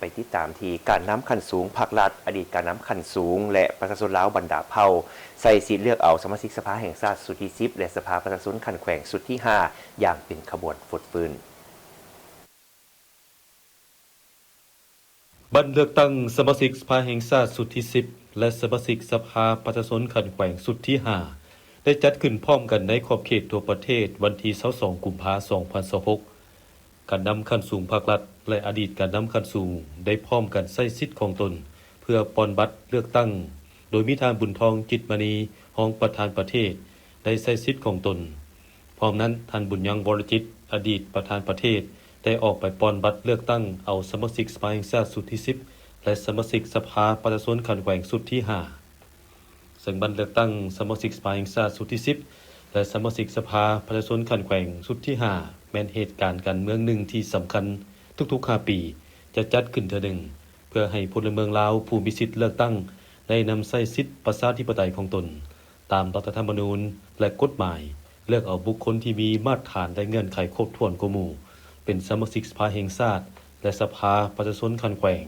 ไปติดตามที่การน้ำขั้นสูงภาครัฐอดีตการน้ำขั้นสูงและประชาชนลาวบรรดาเผ่าใส่สิทธิ์เลือกเอาสมาชิกสภาแห่งชาติสุดที่10และสภาประชาชนขั้นแขวงสุดที่5อย่างเป็นขบวนฟดฟืนบัตรเลือกตั้งสมาชิกสภาแห่งชาติสุดที่10และสมาชิกสภาประชาชนขั้นแขวงสุดที่5ได้จัดขึ้นพร้อมกันในขอบเขตทั่วประเทศวันที่22กุมภาพันธ์2026การนำขั้นสูงภาครัฐและอดีตการนำขั้นสูงได้พร้อมกันใช้สิทธิ์ของตนเพื่อปอนบัตรเลือกตั้งโดยมีทางบุญทองจิตมณีรองประธานประเทศได้ใช้สิทธิ์ของตนพร้อมนั้นท่านบุญยังวรจิตอดีตประธานประเทศได้ออกไปปอนบัตรเลือกตั้งเอาสมาชิกสภาแห่งชาติสุดที่10และสมาชิกสภาประชาชนขั้นแขวงสุดที่5ซึ่งบัตรเลือกตั้งสมาชิกสภาแห่งชาติสุดที่10และสมาชิกสภาประชาชนขั้นแขวงสุดที่5แม้นเหตุการณ์การเมืองหนึ่งที่สำคัญทุกๆ5ปีจะจัดขึ้นเทื่อหนึ่งเพื่อให้พลเมืองลาวผู้มีสิทธิ์เลือกตั้งได้นำใช้สิทธิประชาธิปไตยของตนตามรัฐธรรมนูญและกฎหมายเลือกเอาบุคคลที่มีมาตรฐานและเงื่อนไขครบถ้วนกว่าหมู่เป็นสมาชิกสภาแห่งชาติและสภาประชาชนขั้นแขวง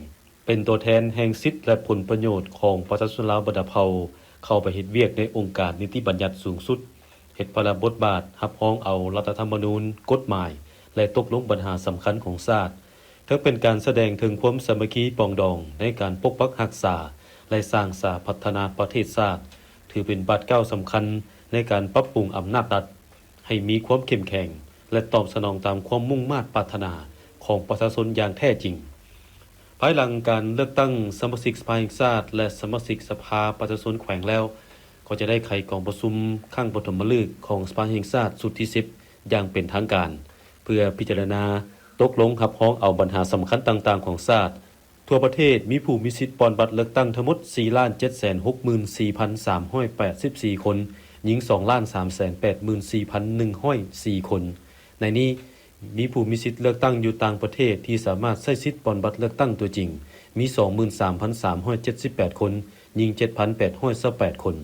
เป็นตัวแทนแห่งสิทธิและผลประโยชน์ของประชาชนลาวบรรดาเผ่าเข้าไปเฮ็ดเวียกในองค์การนิติบัญญัติสูงสุดเฮ็ดพระบทบาทรับรองเอารัฐธรรมนูญกฎหมายและตกลงปัญหาสำคัญของชาติทั้งเป็นการแสดงถึงความสามัคคีปรองดองในการปกปักรักษาและสร้างสาพัฒนาประเทศชาติถือเป็นบาทก้าวสำคัญในการปรับปรุงอำนาจรัฐให้มีความเข้มแข็งและตอบสนองตามความมุ่งมา่ปรารถนาของประชาชนอย่างแท้จริงภายหลังการเลือกตั้งสมาชิกสภาแห่งชาติและสมาชิกสภาประชาชนแขวงแล้วก็จะได้ไขกองประชุมครั้งปฐมฤกษ์ของสภาแห่งชาติสุดที่10อย่างเป็นทางการเพื่อพิจารณาตกลงรับรองเอาปัญหาสำคัญต่างๆของชาติทั่วประเทศมีผู้มีสิทธิ์ปอนบัตรเลือกตั้งทั้งหมด 4,764,384 คนหญิง 2,384,104 คนในนี้มีผู้มีสิทธิ์เลือกตั้งอยู่ต่างประเทศที่สามารถใช้สิทธิ์ปอนบัตรเลือกตั้งตัวจริงมี 23,378 คนหญิง 7,828 คน